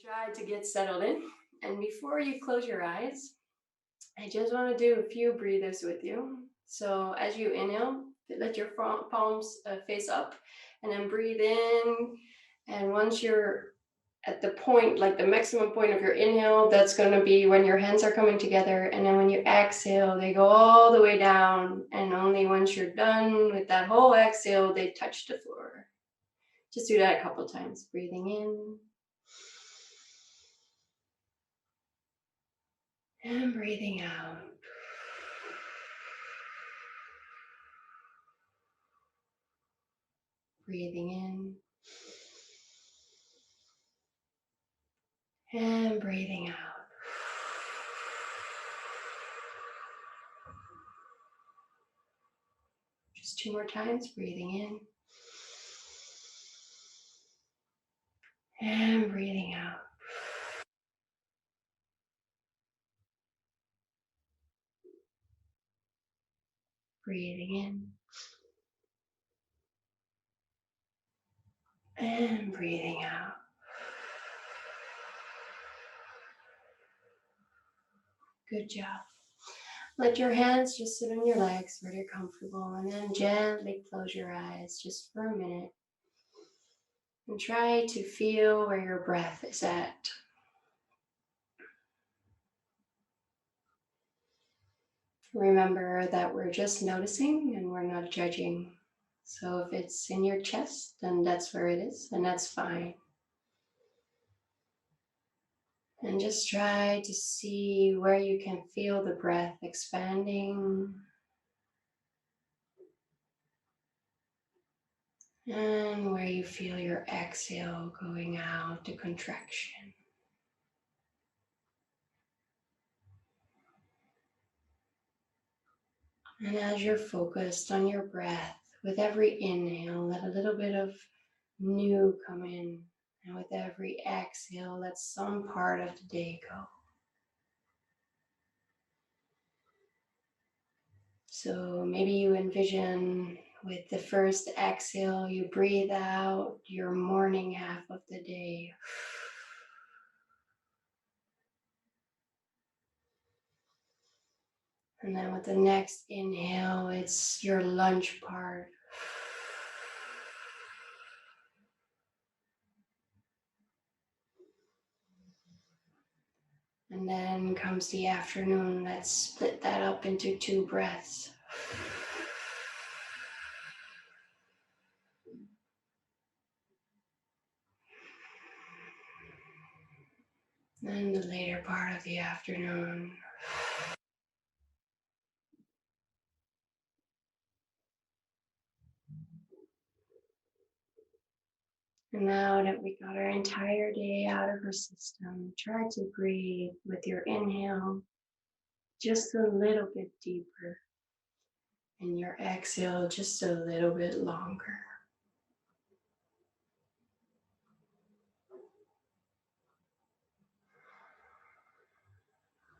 Try to get settled in. And before you close your eyes, I just want to do a few breathers with you. So as you inhale, let your palms face up and then breathe in. And once you're at the point, like the maximum point of your inhale, that's going to be when your hands are coming together. And then when you exhale, they go all the way down. And only once you're done with that whole exhale, they touch the floor. Just do that a couple times. Breathing in. And breathing out. Breathing in. And breathing out. Just two more times. Breathing in. And breathing out. Breathing in. And breathing out. Good job. Let your hands just sit on your legs where they're comfortable, and then gently close your eyes just for a minute. And try to feel where your breath is at. Remember that we're just noticing and we're not judging. So if it's in your chest, then that's where it is, and that's fine. And just try to see where you can feel the breath expanding and where you feel your exhale going out to contraction. And as you're focused on your breath, with every inhale, let a little bit of new come in. And with every exhale, let some part of the day go. So maybe you envision with the first exhale, you breathe out your morning half of the day. And then with the next inhale, it's your lunch part. And then comes the afternoon. Let's split that up into two breaths. And the later part of the afternoon. And now that we got our entire day out of our system, try to breathe with your inhale just a little bit deeper, and your exhale just a little bit longer.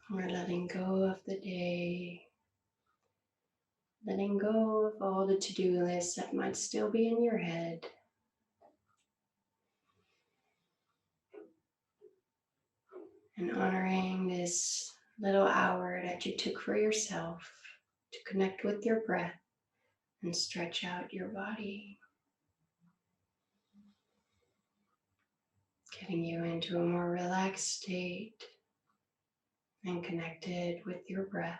We're letting go of the day, letting go of all the to-do lists that might still be in your head. And honoring this little hour that you took for yourself to connect with your breath and stretch out your body. Getting you into a more relaxed state and connected with your breath.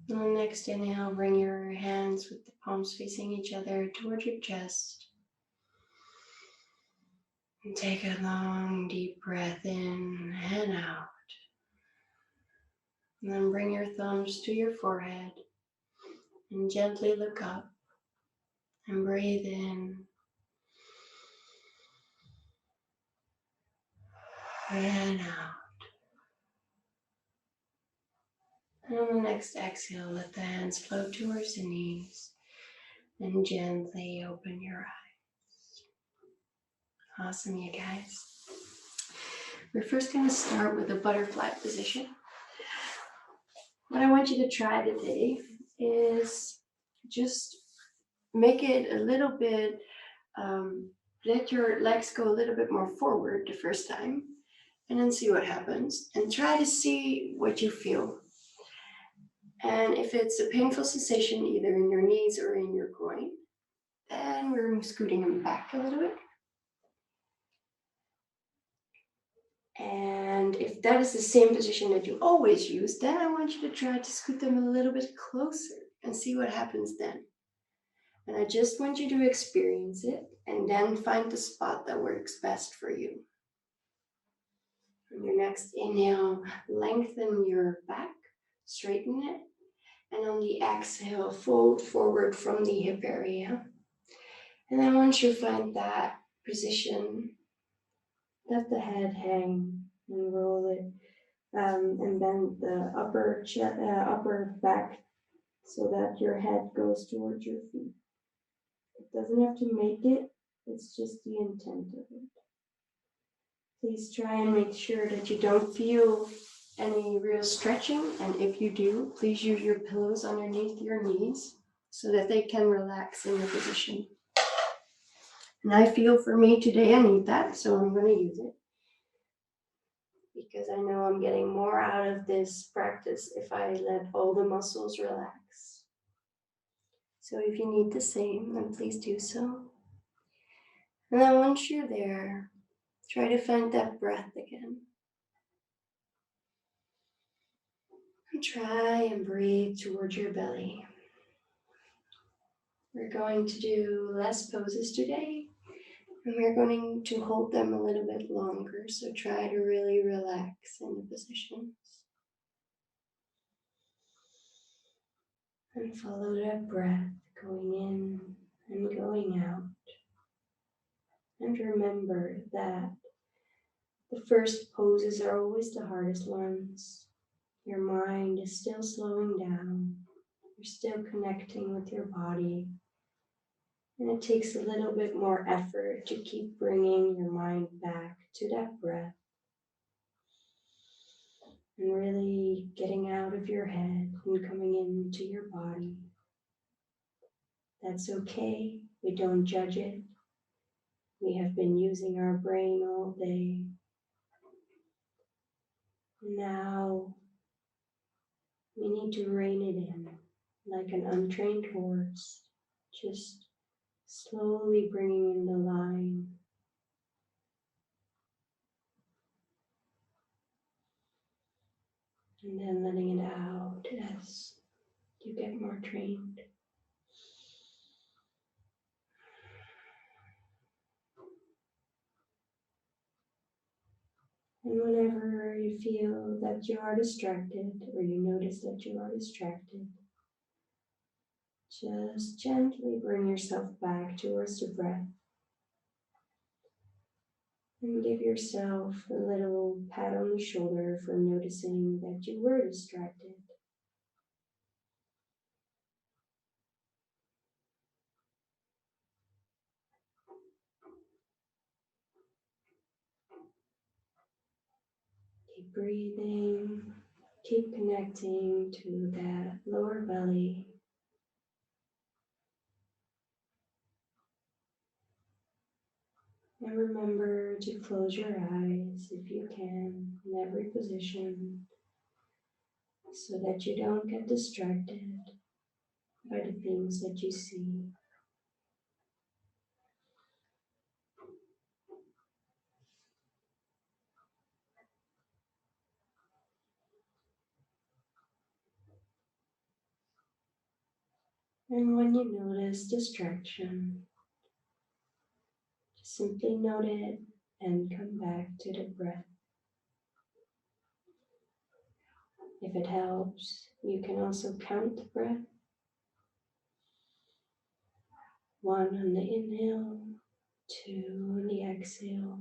On the next inhale, bring your hands with the palms facing each other towards your chest. And take a long, deep breath in and out. And then bring your thumbs to your forehead and gently look up and breathe in and out. And on the next exhale, let the hands float towards the knees and gently open your eyes. Awesome, you guys. We're first going to start with a butterfly position. What I want you to try today is just make it a little bit, let your legs go a little bit more forward the first time, and then see what happens. And try to see what you feel. And if it's a painful sensation either in your knees or in your groin, then we're scooting them back a little bit. And if that is the same position that you always use, then I want you to try to scoot them a little bit closer and see what happens then. And I just want you to experience it and then find the spot that works best for you. On your next inhale, lengthen your back, straighten it. And on the exhale, fold forward from the hip area. And then once you find that position, let the head hang and roll it, and bend the upper back so that your head goes towards your feet. It doesn't have to make it, it's just the intent of it. Please try and make sure that you don't feel any real stretching, and if you do, please use your pillows underneath your knees so that they can relax in the position. And I feel for me today I need that, so I'm going to use it. Because I know I'm getting more out of this practice if I let all the muscles relax. So if you need the same, then please do so. And then once you're there, try to find that breath again. And try and breathe towards your belly. We're going to do less poses today, and we're going to hold them a little bit longer, so try to really relax in the positions. And follow that breath going in and going out. And remember that the first poses are always the hardest ones. Your mind is still slowing down. You're still connecting with your body. And it takes a little bit more effort to keep bringing your mind back to that breath. And really getting out of your head and coming into your body. That's okay. We don't judge it. We have been using our brain all day. Now we need to rein it in like an untrained horse, just slowly bringing in the line. And then letting it out as you get more trained. And whenever you feel that you are distracted, or you notice that you are distracted, just gently bring yourself back towards the breath. And give yourself a little pat on the shoulder for noticing that you were distracted. Keep breathing, keep connecting to that lower belly. And remember to close your eyes if you can in every position so that you don't get distracted by the things that you see. And when you notice distraction, just simply note it and come back to the breath. If it helps, you can also count the breath. 1 on the inhale, 2 on the exhale.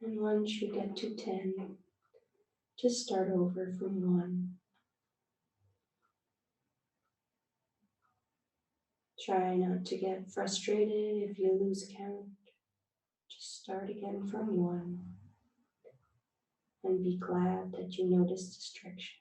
And once you get to 10, just start over from 1. Try not to get frustrated if you lose count. Just start again from 1. And be glad that you noticed distraction.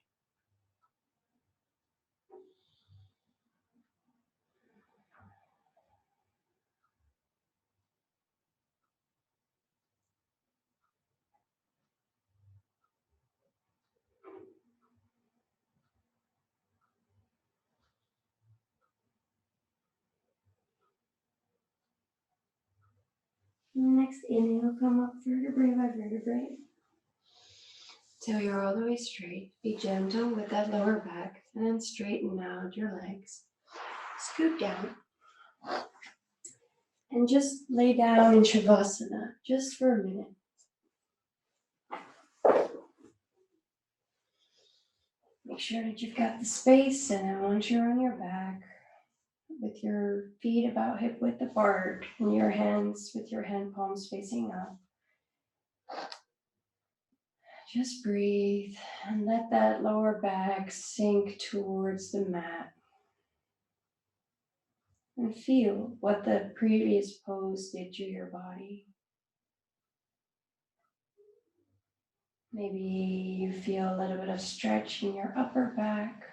Next inhale, come up vertebrae by vertebrae. Till you're all the way straight. Be gentle with that lower back and then straighten out your legs. Scoot down. And just lay down in Shavasana just for a minute. Make sure that you've got the space, and then once you're on your back, with your feet about hip width apart and your hands with your hand palms facing up, just breathe and let that lower back sink towards the mat. And feel what the previous pose did to your body. Maybe you feel a little bit of stretch in your upper back.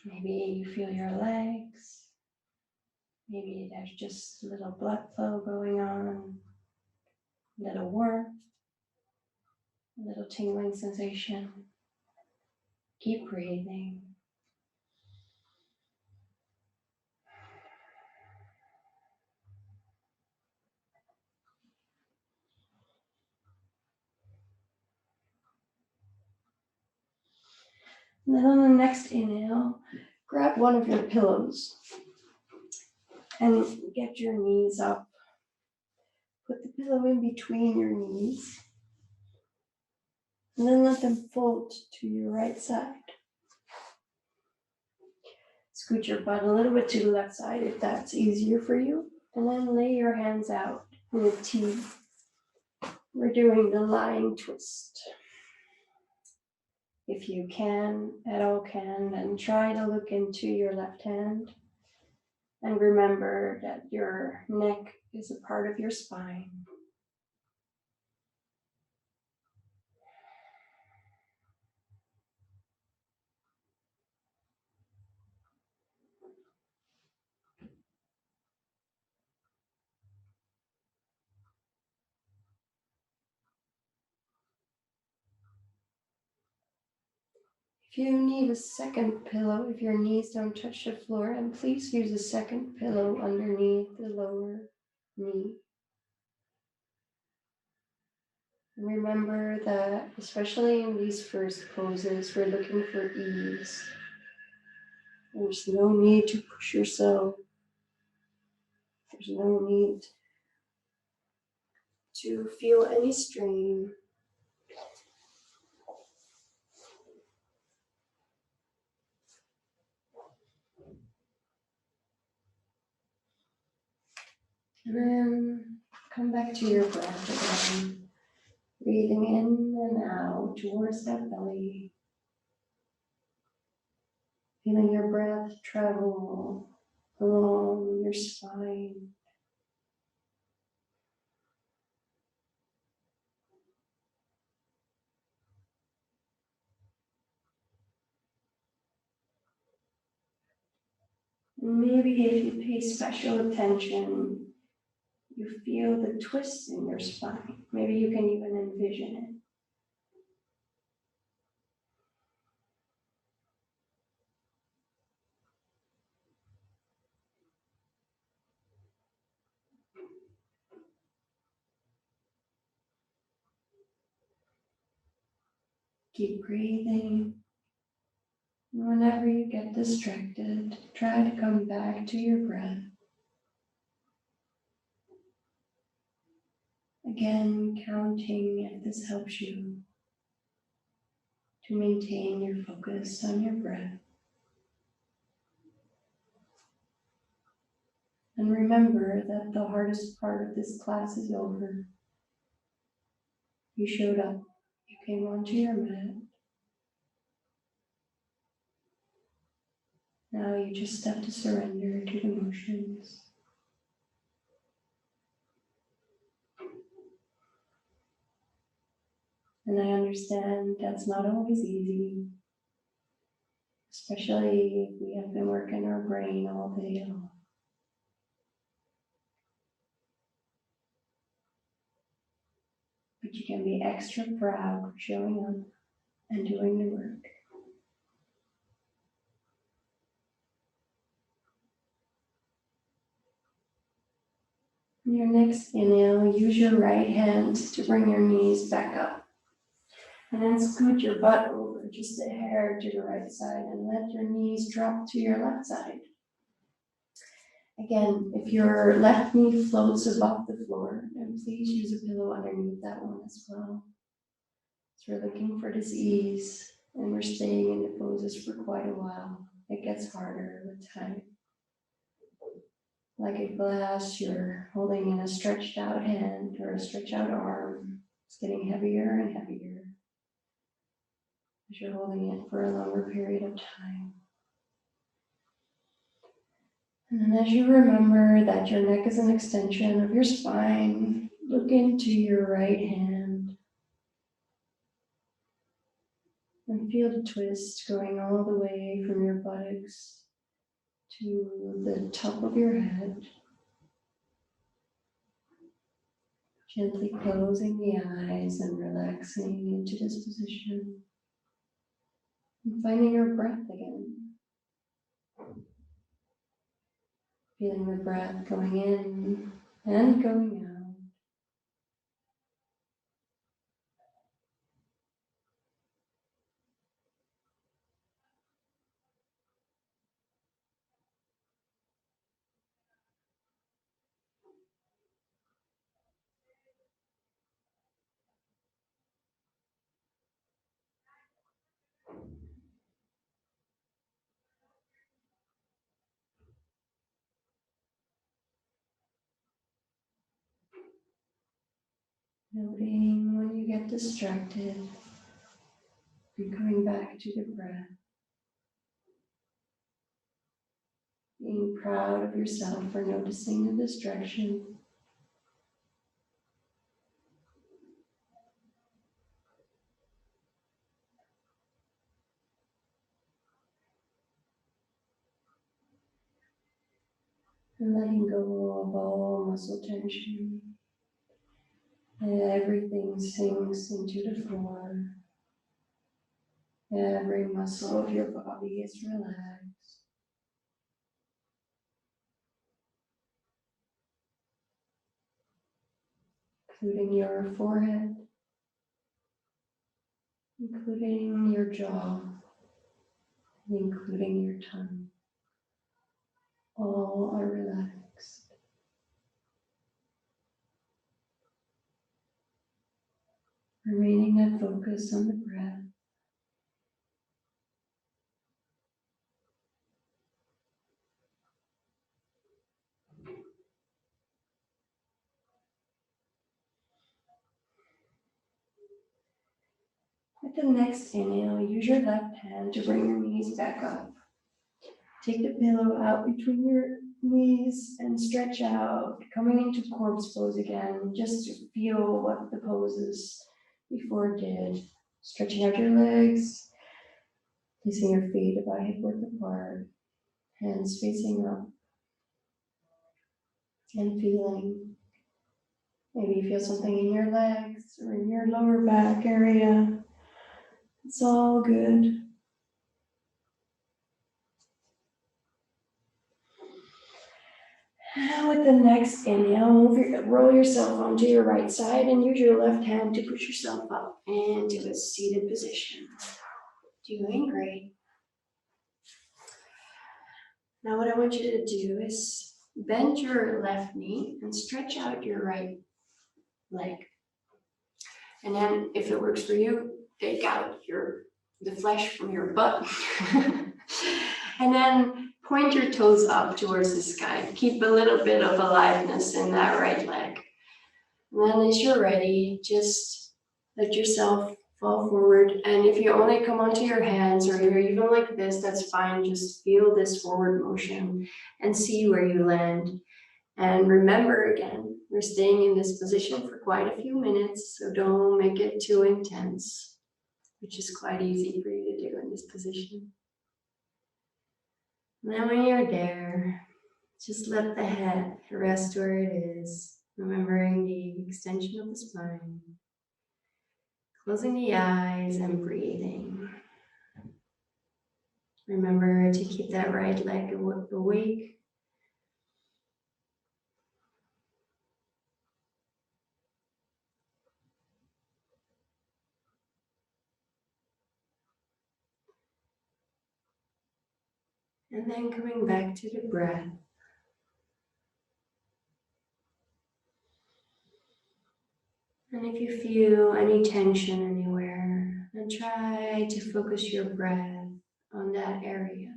Maybe you feel your legs. Maybe there's just a little blood flow going on, a little warmth, a little tingling sensation. Keep breathing. And then on the next inhale, grab one of your pillows and get your knees up. Put the pillow in between your knees and then let them fold to your right side. Scoot your butt a little bit to the left side if that's easier for you. And then lay your hands out in a T. We're doing the lying twist. If you can, at all can, then try to look into your left hand. And remember that your neck is a part of your spine. If you need a second pillow, if your knees don't touch the floor, and please use a second pillow underneath the lower knee. And remember that, especially in these first poses, we're looking for ease. There's no need to push yourself. There's no need to feel any strain. And then come back to your breath again. Breathing in and out towards that belly. Feeling your breath travel along your spine. And maybe if you pay special attention, you feel the twist in your spine. Maybe you can even envision it. Keep breathing. And whenever you get distracted, try to come back to your breath. Again, counting if this helps you to maintain your focus on your breath. And remember that the hardest part of this class is over. You showed up. You came onto your mat. Now you just have to surrender to the motions. And I understand that's not always easy, especially if we have been working our brain all day long. But you can be extra proud for showing up and doing the work. Your next inhale, use your right hand to bring your knees back up. And then scoot your butt over just a hair to the right side and let your knees drop to your left side. Again, if your left knee floats above the floor, then please use a pillow underneath that one as well. So we're looking for this ease, and we're staying in the poses for quite a while. It gets harder with time. Like a glass, you're holding in a stretched out hand or a stretched out arm. It's getting heavier and heavier as you're holding it for a longer period of time. And then as you remember that your neck is an extension of your spine, look into your right hand and feel the twist going all the way from your buttocks to the top of your head. Gently closing the eyes and relaxing into this position. And finding your breath again. Feeling the breath going in and going out. Noting when you get distracted and coming back to the breath. Being proud of yourself for noticing the distraction. And letting go of all muscle tension. Everything sinks into the floor. Every muscle of your body is relaxed. Including your forehead, including your jaw, including your tongue. All are relaxed. Remaining that focus on the breath. With the next inhale, use your left hand to bring your knees back up. Take the pillow out between your knees and stretch out, coming into corpse pose again, just to feel what the poses before did. Stretching out your legs, placing your feet about hip width apart, hands facing up, and feeling. Maybe you feel something in your legs or in your lower back area. It's all good. And with the next inhale, roll yourself onto your right side and use your left hand to push yourself up into a seated position. Doing great. Now what I want you to do is bend your left knee and stretch out your right leg. And then if it works for you, take out the flesh from your butt. And then point your toes up towards the sky. Keep a little bit of aliveness in that right leg. And then as you're ready, just let yourself fall forward. And if you only come onto your hands or you're even like this, that's fine. Just feel this forward motion and see where you land. And remember again, we're staying in this position for quite a few minutes, so don't make it too intense, which is quite easy for you to do in this position. Then when you're there, just let the head rest where it is, remembering the extension of the spine, closing the eyes and breathing. Remember to keep that right leg awake. And then coming back to the breath. And if you feel any tension anywhere, then try to focus your breath on that area.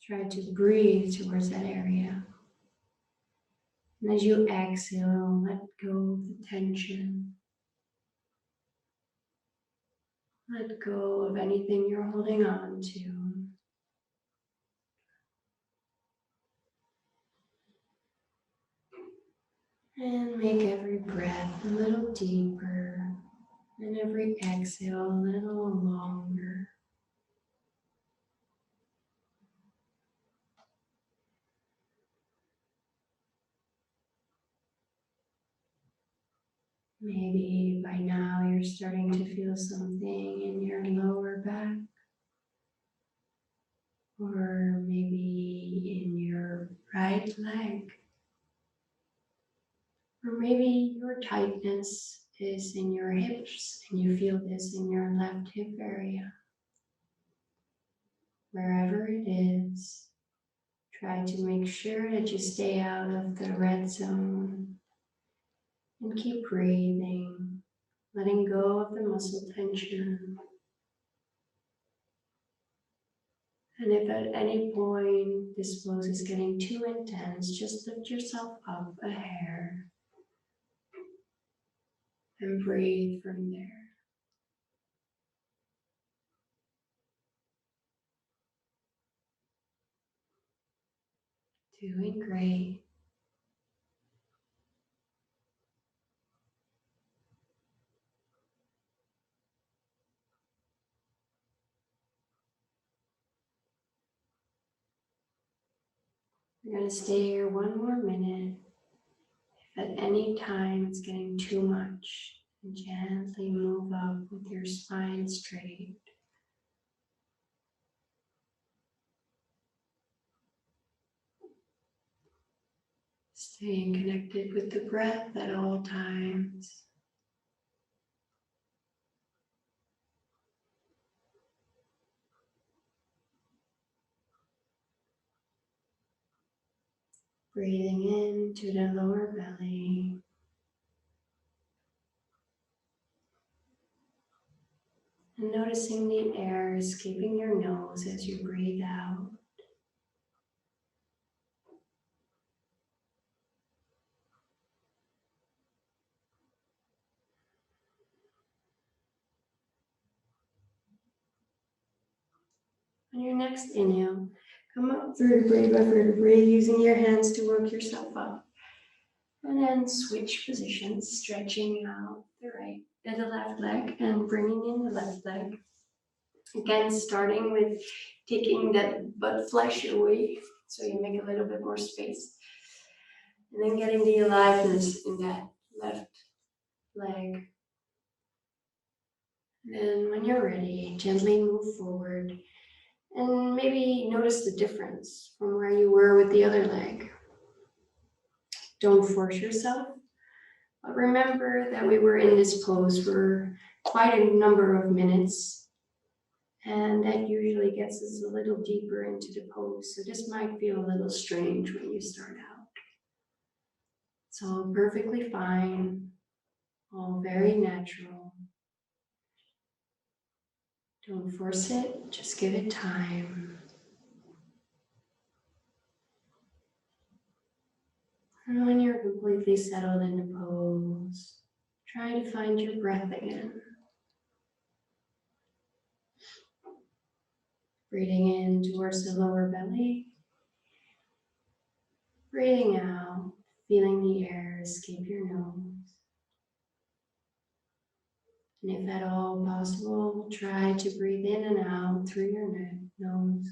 Try to breathe towards that area. And as you exhale, let go of the tension. Let go of anything you're holding on to. And make every breath a little deeper and every exhale a little longer. Maybe by now you're starting to feel something in your lower back, or maybe in your right leg, or maybe your tightness is in your hips and you feel this in your left hip area. Wherever it is, try to make sure that you stay out of the red zone and keep breathing, letting go of the muscle tension. And if at any point this pose is getting too intense, just lift yourself up a hair and breathe from there. Doing great. We're going to stay here one more minute. If at any time it's getting too much, gently move up with your spine straight. Staying connected with the breath at all times. Breathing into the lower belly. And noticing the air escaping your nose as you breathe out. On your next inhale, come up vertebrae by vertebrae, using your hands to work yourself up. And then switch positions, stretching out the left leg and bringing in the left leg. Again, starting with taking that butt flesh away, so you make a little bit more space. And then getting the aliveness in that left leg. And then when you're ready, gently move forward. And maybe notice the difference from where you were with the other leg. Don't force yourself, but remember that we were in this pose for quite a number of minutes, and that usually gets us a little deeper into the pose, so this might feel a little strange when you start out. It's all perfectly fine, all very natural. Don't force it, just give it time. And when you're completely settled in the pose, try to find your breath again. Breathing in towards the lower belly. Breathing out, feeling the air escape your nose. And if at all possible, try to breathe in and out through your nose.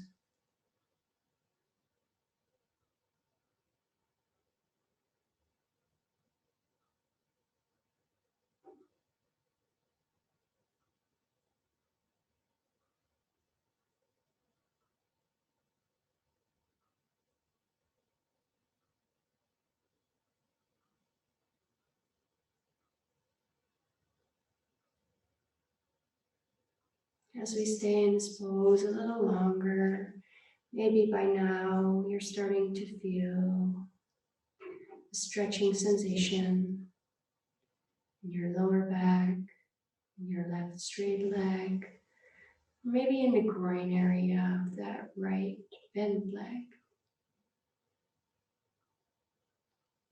As we stay in this pose a little longer, maybe by now you're starting to feel a stretching sensation in your lower back, in your left straight leg, maybe in the groin area of that right bent leg.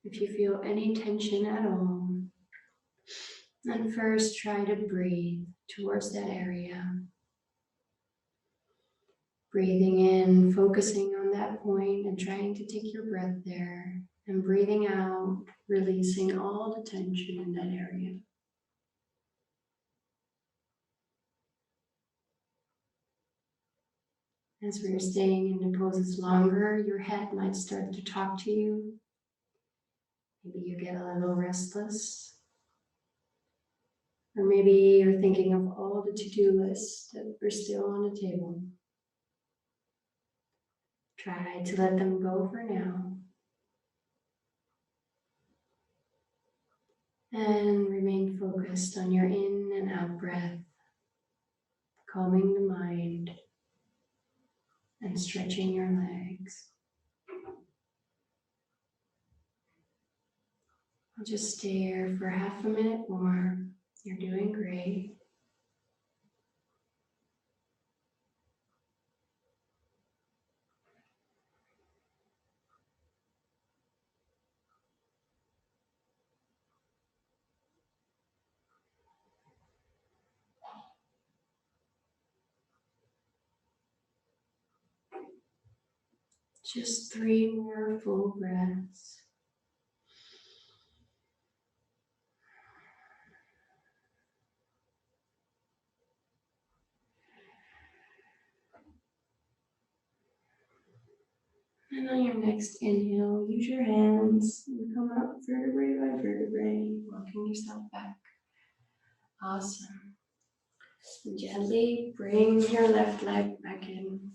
If you feel any tension at all, then first try to breathe towards that area. Breathing in, focusing on that point and trying to take your breath there, and breathing out, releasing all the tension in that area. As we're staying in the poses longer, your head might start to talk to you. Maybe you get a little restless. Or maybe you're thinking of all the to-do lists that are still on the table. Try to let them go for now. And remain focused on your in and out breath, calming the mind and stretching your legs. I'll just stay here for half a minute more. You're doing great. Just 3 more full breaths. And on your next inhale, use your hands and come up vertebrae by vertebrae, walking yourself back. Awesome. And gently bring your left leg back in.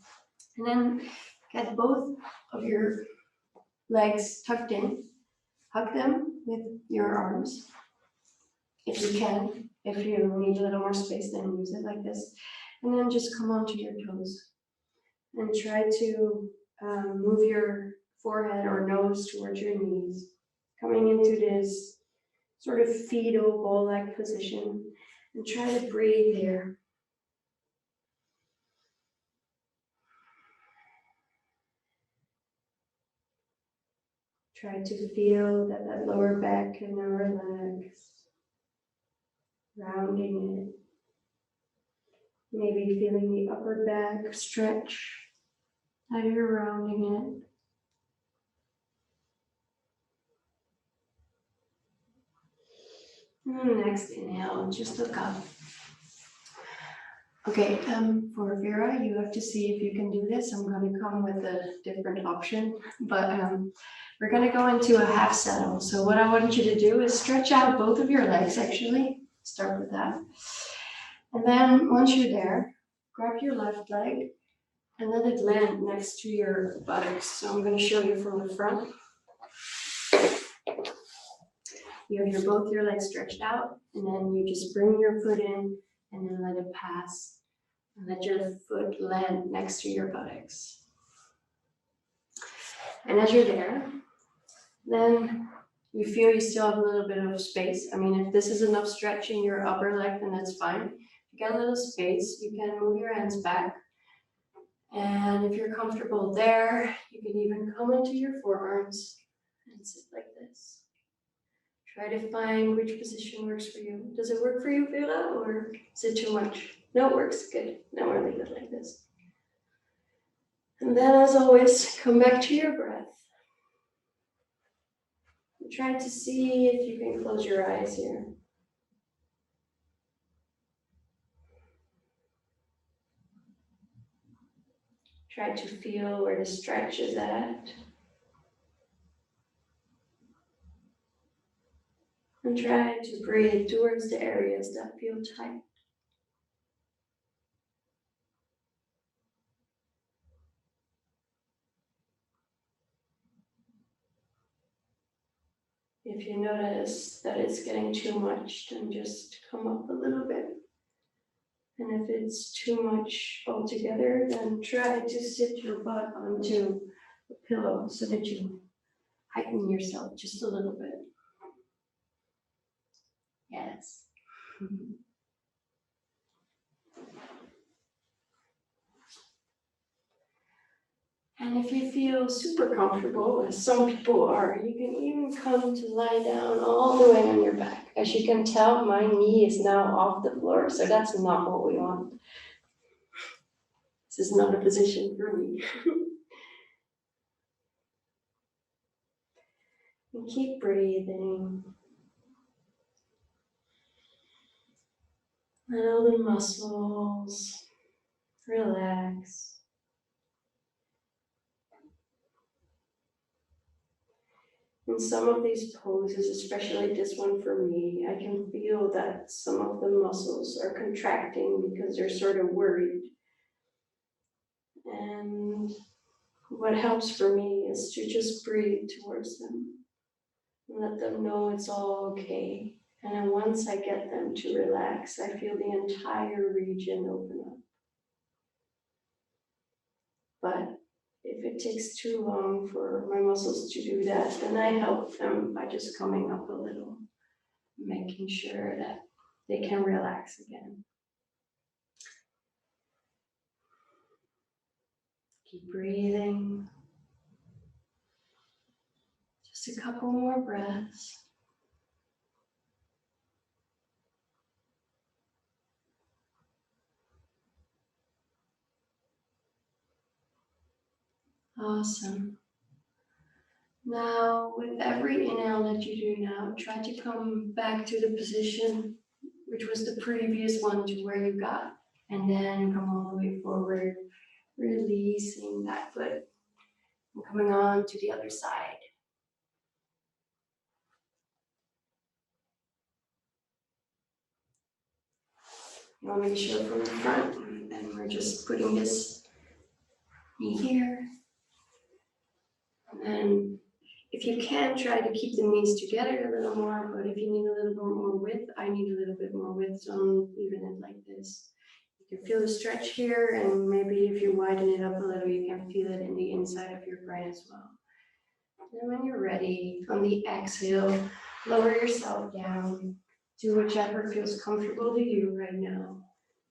And then get both of your legs tucked in. Hug them with your arms, if you can. If you need a little more space, then use it like this. And then just come onto your toes. And try to move your forehead or nose towards your knees, coming into this sort of fetal ball-like position, and try to breathe here. Try to feel that lower back can now relax, rounding it. Maybe feeling the upper back stretch as you're rounding it. And next inhale, just look up. Okay, for Vera, you have to see if you can do this. I'm going to come with a different option, but we're going to go into a half settle. So what I want you to do is stretch out both of your legs, actually. Start with that. And then once you're there, grab your left leg and let it land next to your buttocks. So I'm going to show you from the front. You have both your legs stretched out, and then you just bring your foot in and then let it pass. And let your foot land next to your buttocks. And as you're there, then you feel you still have a little bit of space. I mean, if this is enough stretch in your upper leg, then that's fine. If you get a little space, you can move your hands back. And if you're comfortable there, you can even come into your forearms and sit like this. Try to find which position works for you. Does it work for you, Vila, or is it too much? No, it works. Good. Now we'll leave it like this. And then, as always, come back to your breath. And try to see if you can close your eyes here. Try to feel where the stretch is at. And try to breathe towards the areas that feel tight. If you notice that it's getting too much, then just come up a little bit. And if it's too much altogether, then try to sit your butt onto a pillow so that you heighten yourself just a little bit. Yes. And if you feel super comfortable, as some people are, you can even come to lie down all the way on your back. As you can tell, my knee is now off the floor, so that's not what we want. This is not a position for me. And keep breathing. Let all the muscles relax. In some of these poses, especially this one for me, I can feel that some of the muscles are contracting because they're sort of worried. And what helps for me is to just breathe towards them and let them know it's all okay. And then once I get them to relax, I feel the entire region open up. But if it takes too long for my muscles to do that, then I help them by just coming up a little, making sure that they can relax again. Keep breathing. Just a couple more breaths. Awesome. Now, with every inhale that you do now, try to come back to the position which was the previous one to where you got, and then come all the way forward, releasing that foot and coming on to the other side. You want me to show from the front, and we're just putting this knee here. And then if you can, try to keep the knees together a little more, but if you need a little bit more width, I need a little bit more width, so I'm leaving it like this. You can feel the stretch here, and maybe if you widen it up a little, you can feel it in the inside of your brain as well. And when you're ready, on the exhale, lower yourself down to whichever feels comfortable to you right now.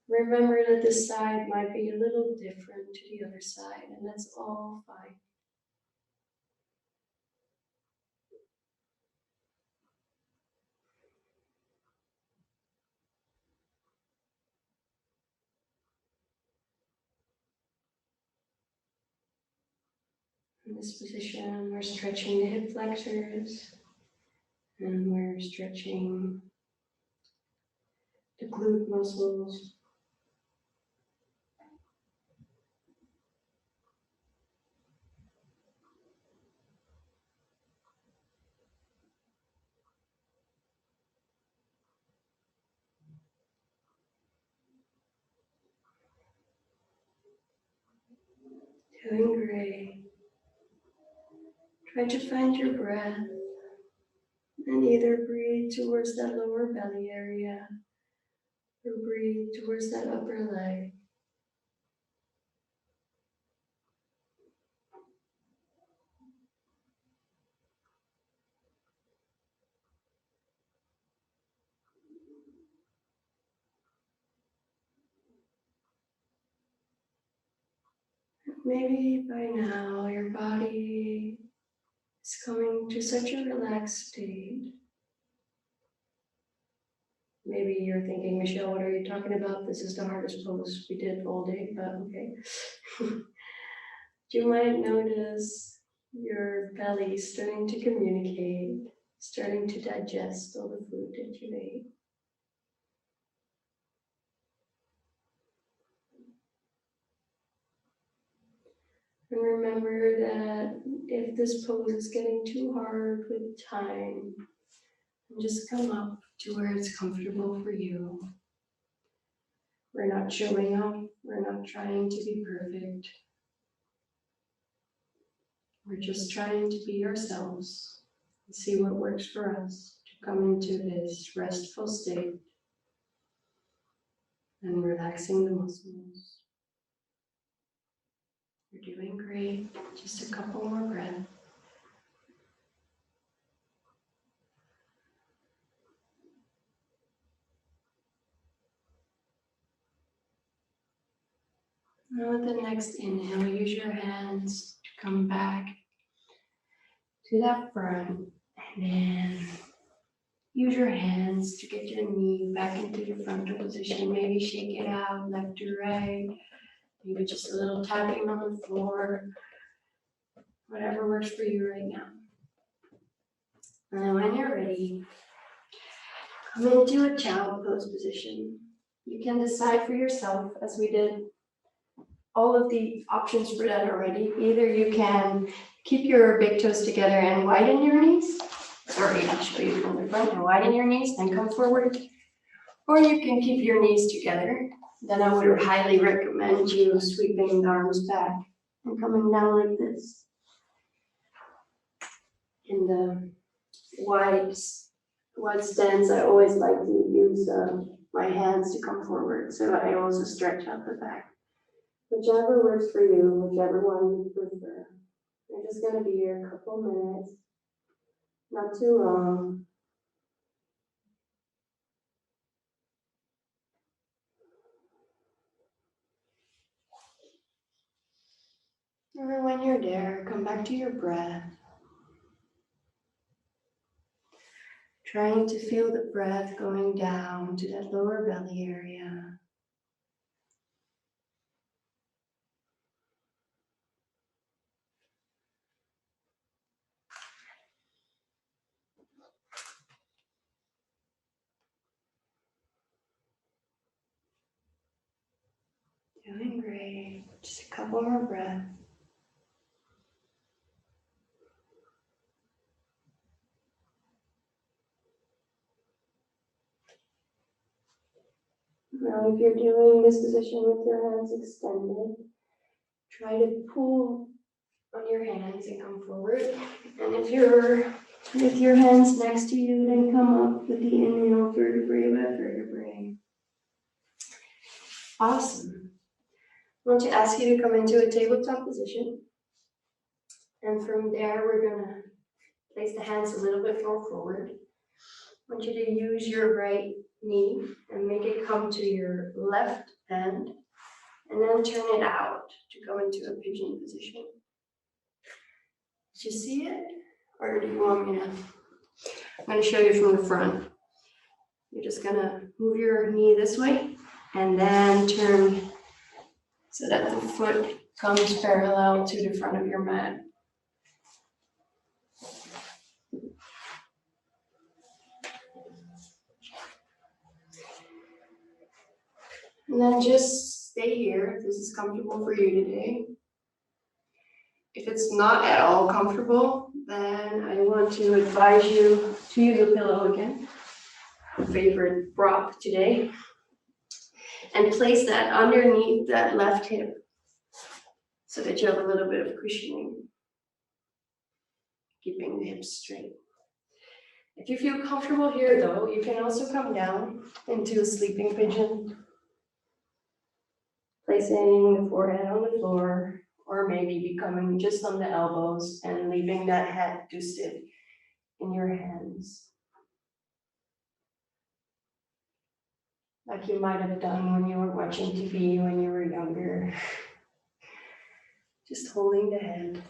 Remember that this side might be a little different to the other side, and that's all fine. In this position, we're stretching the hip flexors, and we're stretching the glute muscles. Doing great. Try to find your breath and either breathe towards that lower belly area or breathe towards that upper leg. Maybe by now your body is coming to such a relaxed state. Maybe you're thinking, Michelle, what are you talking about? This is the hardest pose we did all day, but okay. You might notice your belly starting to communicate, starting to digest all the food that you ate. And remember that if this pose is getting too hard with time, just come up to where it's comfortable for you. We're not showing up, we're not trying to be perfect. We're just trying to be ourselves and see what works for us to come into this restful state. and relaxing the muscles. You're doing great. Just a couple more breaths. Now with the next inhale, use your hands to come back to that front, and then use your hands to get your knee back into your frontal position. Maybe shake it out left to right, maybe just a little tapping on the floor, whatever works for you right now. And then when you're ready, come into a child pose position. You can decide for yourself, as we did all of the options for that already. Either you can keep your big toes together and widen your knees. Sorry, I'll show you from the front. And widen your knees, then come forward. Or you can keep your knees together. Then I would highly recommend you sweeping the arms back and coming down like this. In the wide stance, I always like to use my hands to come forward, so I also stretch out the back. Whichever works for you, whichever one you prefer. We're just going to be here a couple minutes, not too long. And when you're there, come back to your breath. Trying to feel the breath going down to that lower belly area. Doing great. Just a couple more breaths. Now, if you're doing this position with your hands extended, try to pull on your hands and come forward. And if you're with your hands next to you, then come up with the inhale, vertebrae by vertebrae. Awesome. I want to ask you to come into a tabletop position. And from there, we're going to place the hands a little bit more forward. I want you to use your right knee and make it come to your left hand, and then turn it out to go into a pigeon position. Did you see it? Or do you want me to? I'm going to show you from the front. You're just going to move your knee this way and then turn so that the foot comes parallel to the front of your mat. And then just stay here if this is comfortable for you today. If it's not at all comfortable, then I want to advise you to use a pillow again, favorite prop today, and place that underneath that left hip so that you have a little bit of cushioning, keeping the hips straight. If you feel comfortable here though, you can also come down into a sleeping pigeon, placing the forehead on the floor, or maybe becoming just on the elbows and leaving that head to sit in your hands. Like you might have done when you were watching TV when you were younger. Just holding the head.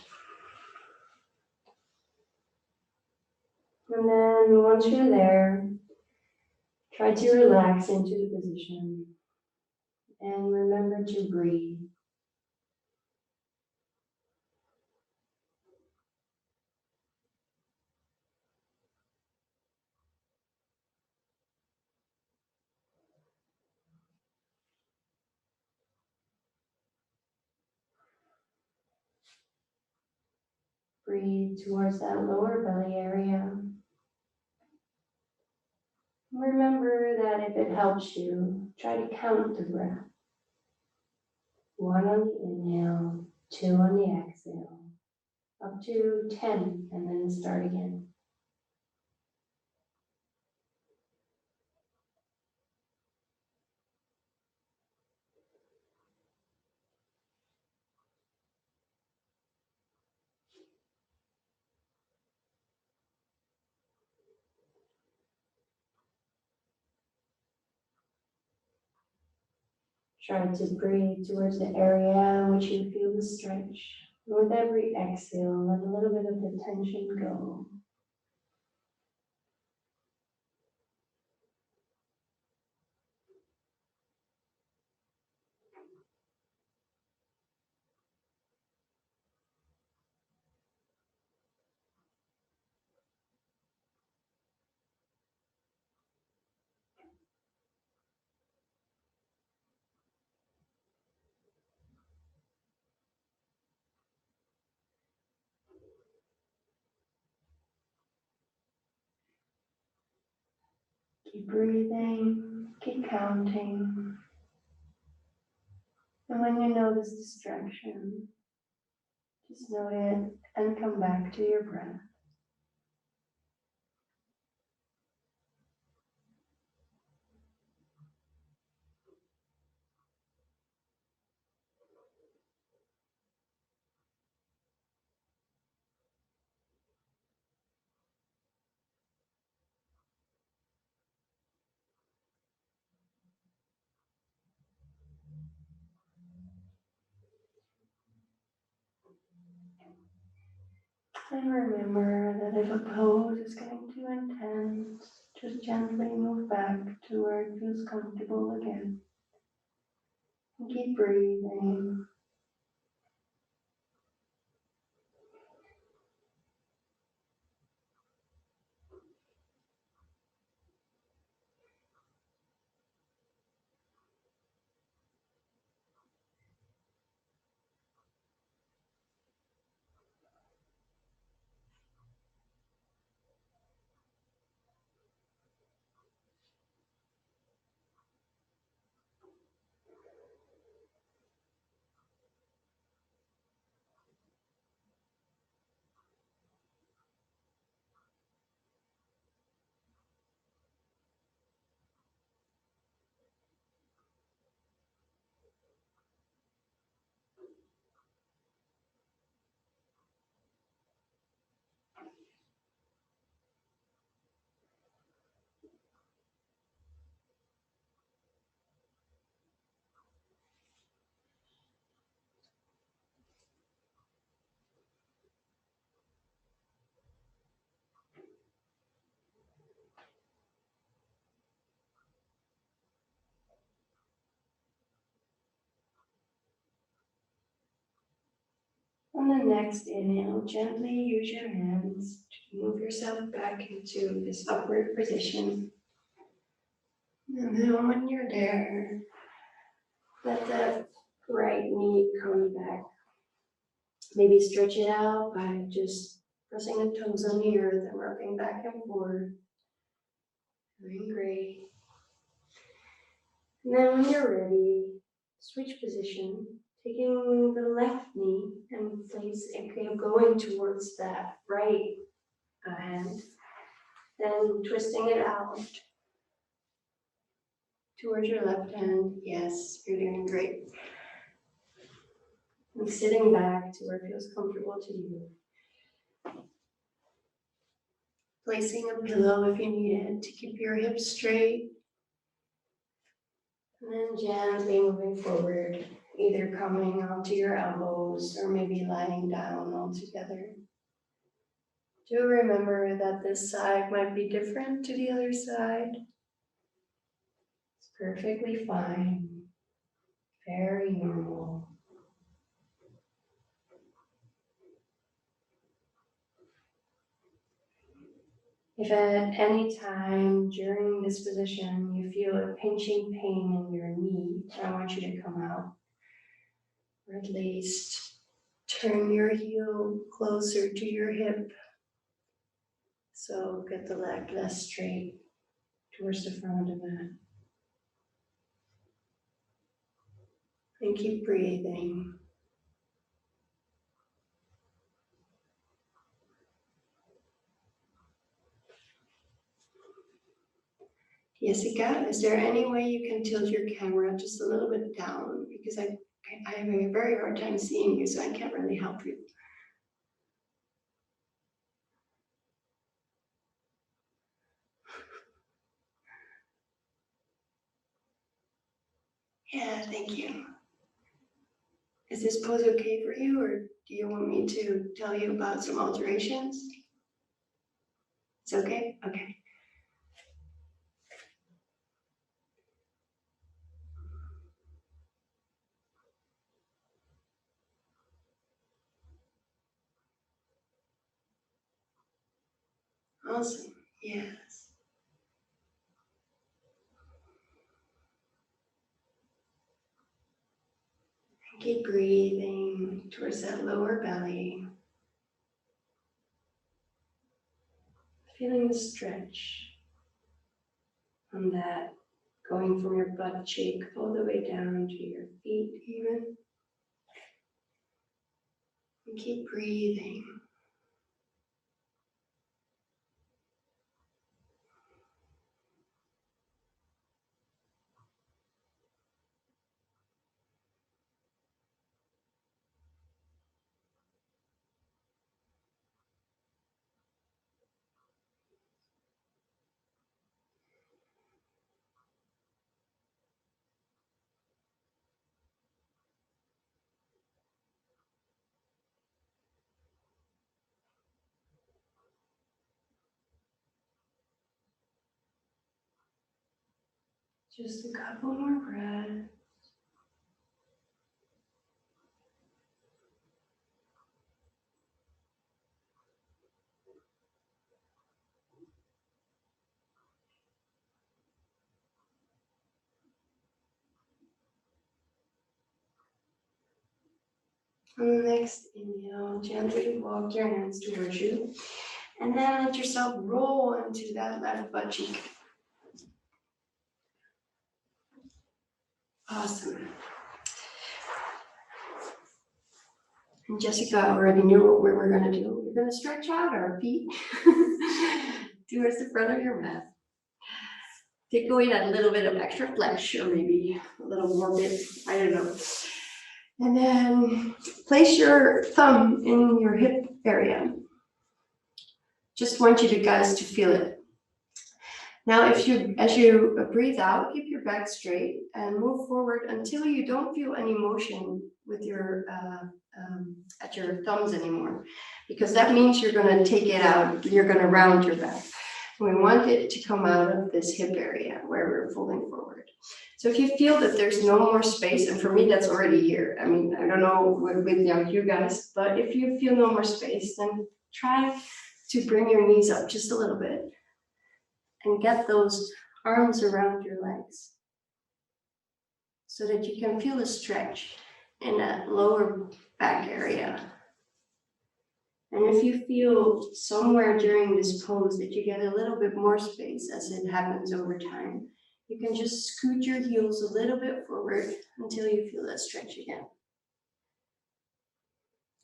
And then once you're there, try to relax into the position. And remember to breathe. Breathe towards that lower belly area. Remember that if it helps you, try to count the breath. 1 on the inhale, 2 on the exhale, up to 10, and then start again. Try to breathe towards the area in which you feel the stretch. With every exhale, let a little bit of the tension go. Keep breathing, keep counting. And when you notice distraction, just note it and come back to your breath. And remember that if a pose is getting too intense, just gently move back to where it feels comfortable again. And keep breathing. On the next inhale, gently use your hands to move yourself back into this upward position. And then when you're there, let that right knee come back. Maybe stretch it out by just pressing the toes on the earth and rocking back and forth. Doing great. And then when you're ready, switch position, taking the left knee and place it going towards that right hand. Then twisting it out towards your left hand. Yes, you're doing great. And sitting back to where it feels comfortable to you. Placing a pillow if you need it to keep your hips straight. And then gently moving forward, either coming onto your elbows or maybe lying down altogether. Do remember that this side might be different to the other side. It's perfectly fine. Very normal. If at any time during this position you feel a pinching pain in your knee, I want you to come out. Or at least turn your heel closer to your hip. So get the leg less straight towards the front of the mat. And keep breathing. Jessica, is there any way you can tilt your camera just a little bit down? Because I have a very hard time seeing you, so I can't really help you. Yeah, thank you. Is this pose okay for you, or do you want me to tell you about some alterations? It's okay? Okay. Awesome. Yes. Keep breathing towards that lower belly. Feeling the stretch on that, going from your butt cheek all the way down to your feet even. And keep breathing. Just a couple more breaths. On the next inhale, gently walk your hands towards you. And then let yourself roll into that left butt cheek. Awesome. And Jessica already knew what we were going to do. We're going to stretch out our feet towards the front of your mat. Take away that little bit of extra flesh, or maybe a little more bit, I don't know. And then place your thumb in your hip area. Just want you guys to feel it. Now, as you breathe out, keep your back straight and move forward until you don't feel any motion with your at your thumbs anymore, because that means you're going to take it out. You're going to round your back. We want it to come out of this hip area where we're folding forward. So if you feel that there's no more space, and for me that's already here. I mean, I don't know with you guys, but if you feel no more space, then try to bring your knees up just a little bit and get those arms around your legs so that you can feel a stretch in that lower back area. And if you feel somewhere during this pose that you get a little bit more space as it happens over time, you can just scoot your heels a little bit forward until you feel that stretch again.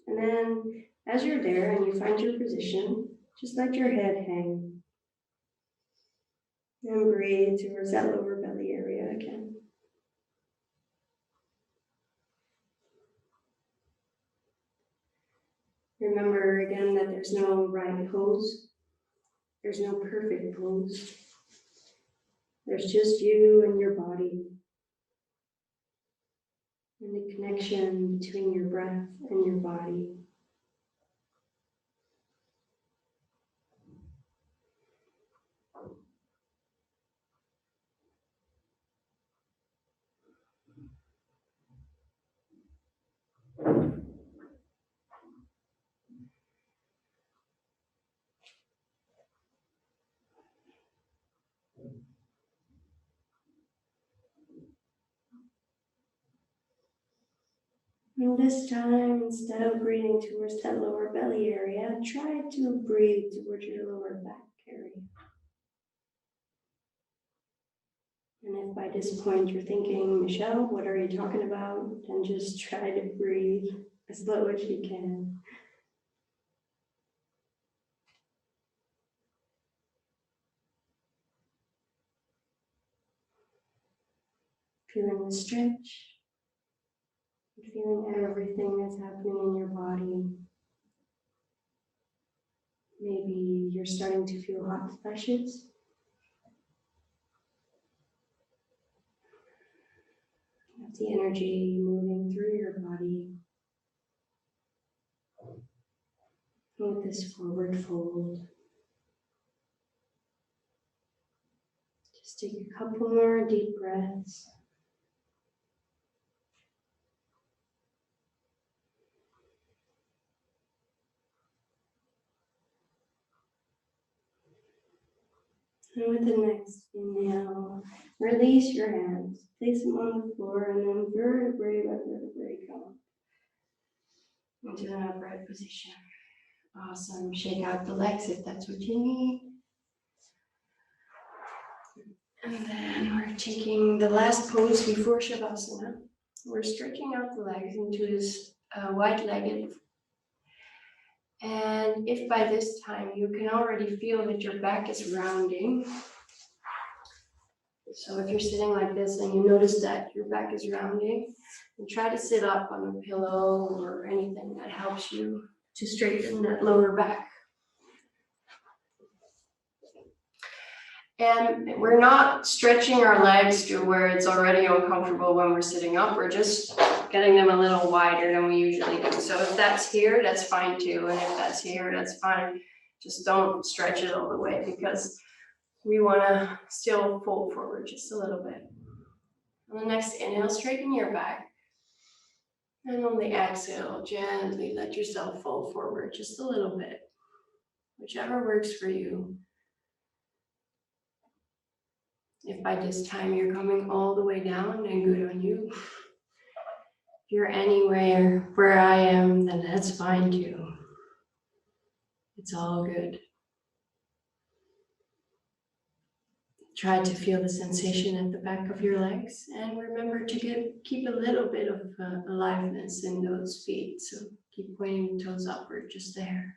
And then as you're there and you find your position, just let your head hang. And breathe towards that lower belly area again. Remember again that there's no right pose. There's no perfect pose. There's just you and your body. And the connection between your breath and your body. And this time, instead of breathing towards that lower belly area, try to breathe towards your lower back area. And if by this point you're thinking, Michelle, what are you talking about? Then just try to breathe as slow as you can. Feeling the stretch. Feeling everything that's happening in your body. Maybe you're starting to feel hot flashes. the energy moving through your body with this forward fold. Just take a couple more deep breaths. And with the next inhale, release your hands. Place them on the floor and then vertebrae by vertebrae come into an upright position. Awesome. Shake out the legs if that's what you need. And then we're taking the last pose before Shavasana. We're stretching out the legs into this wide-legged. And if by this time you can already feel that your back is rounding, so if you're sitting like this and you notice that your back is rounding, and try to sit up on a pillow or anything that helps you to straighten that lower back. And we're not stretching our legs to where it's already uncomfortable when we're sitting up. We're just getting them a little wider than we usually do. So if that's here, that's fine too. And if that's here, that's fine. Just don't stretch it all the way because we want to still fold forward just a little bit. On the next inhale, straighten your back. And on the exhale, gently let yourself fold forward just a little bit. Whichever works for you. If by this time you're coming all the way down, then good on you. If you're anywhere where I am, then that's fine too. It's all good. Try to feel the sensation at the back of your legs and remember to keep a little bit of aliveness in those feet. So keep pointing the toes upward, just there.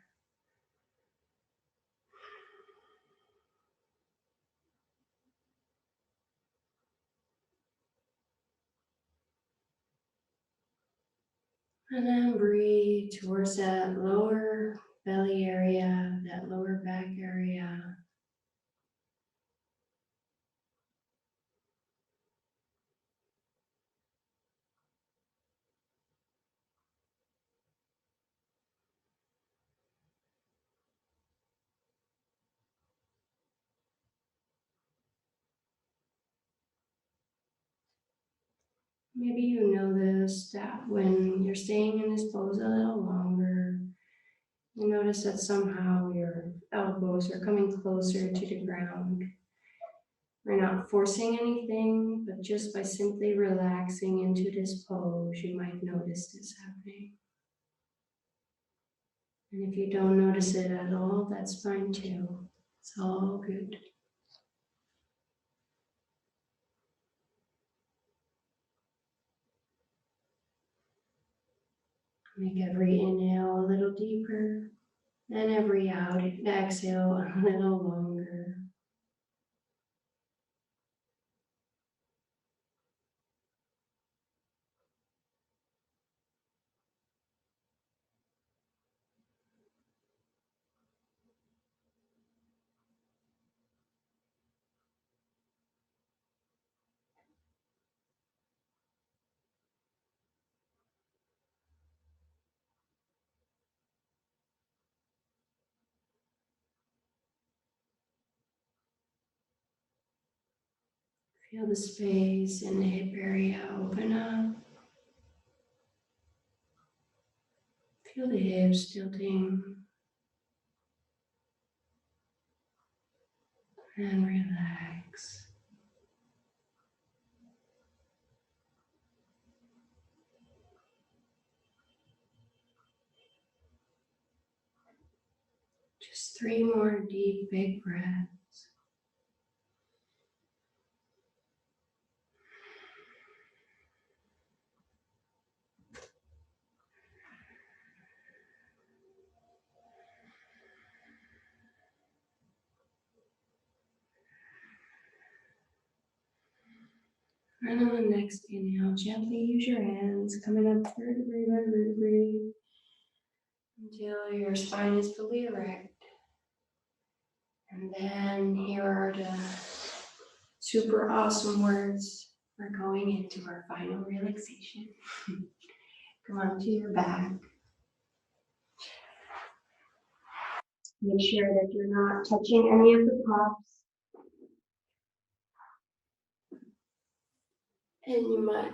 And then breathe towards that lower belly area, that lower back area. Maybe you notice that when you're staying in this pose a little longer, you notice that somehow your elbows are coming closer to the ground. We're not forcing anything, but just by simply relaxing into this pose, you might notice this happening. And if you don't notice it at all, that's fine too. It's all good. Make every inhale a little deeper, and every exhale a little longer. Feel the space in the hip area open up. Feel the hips tilting. And relax. Just 3 more deep, big breaths. And on the next inhale, gently use your hands, coming up vertebrae by vertebrae until your spine is fully erect. And then here are the super awesome words We're going into our final relaxation. Come onto your back. Make sure that you're not touching any of the props. And you might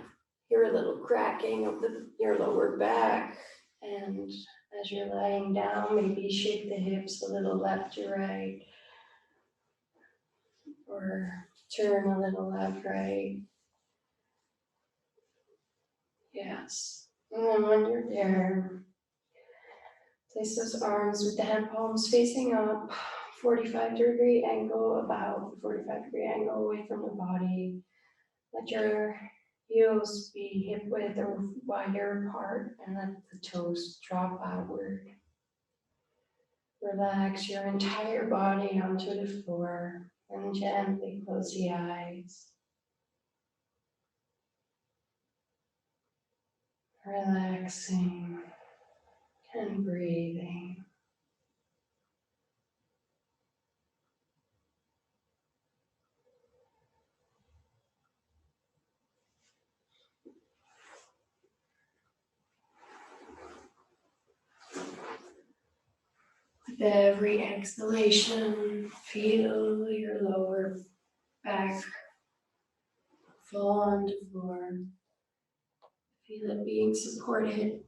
hear a little cracking of your lower back. And as you're lying down, maybe shake the hips a little left to right. Or turn a little left, right. Yes. And then when you're there, place those arms with the hand palms facing up, 45-degree angle, about 45-degree angle away from the body. Let your heels be hip width or wider apart and let the toes drop outward. Relax your entire body onto the floor and gently close the eyes. Relaxing and breathing. With every exhalation, feel your lower back fall on the floor. Feel it being supported.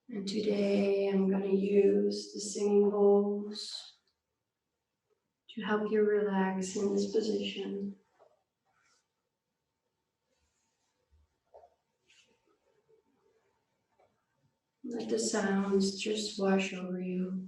And today I'm going to use the singing bowls to help you relax in this position. Let the sounds just wash over you.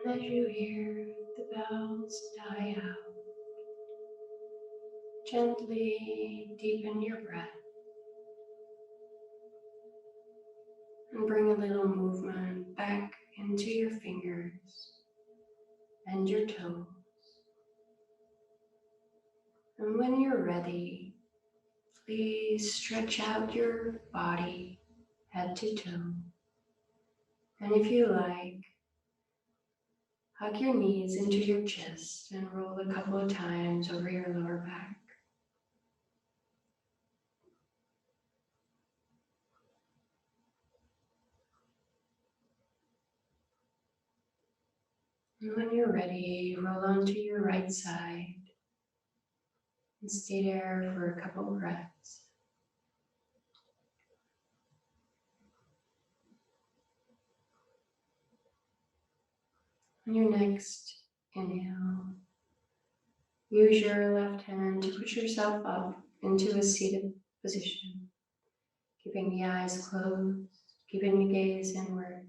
As you hear the bells die out, gently deepen your breath and bring a little movement back into your fingers and your toes. And when you're ready, please stretch out your body head to toe. And if you like, hug your knees into your chest and roll a couple of times over your lower back. And when you're ready, roll onto your right side and stay there for a couple of breaths. On your next inhale, use your left hand to push yourself up into a seated position, keeping the eyes closed, keeping the gaze inward.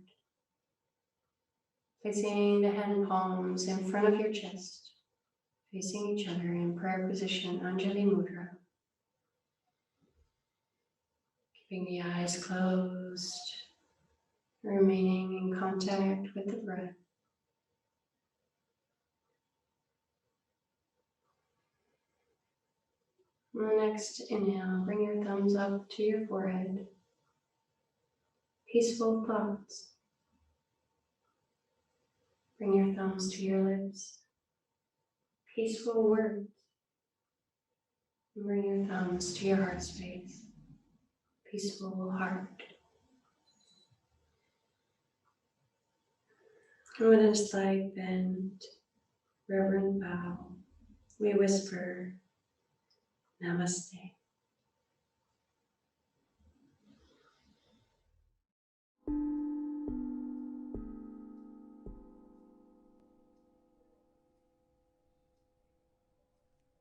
Placing the hand palms in front of your chest, facing each other in prayer position, Anjali Mudra. Keeping the eyes closed, remaining in contact with the breath. On the next inhale, bring your thumbs up to your forehead. Peaceful thoughts. Bring your thumbs to your lips. Peaceful words. And bring your thumbs to your heart space. Peaceful heart. And with a slight bend, reverent bow, we whisper, Namaste.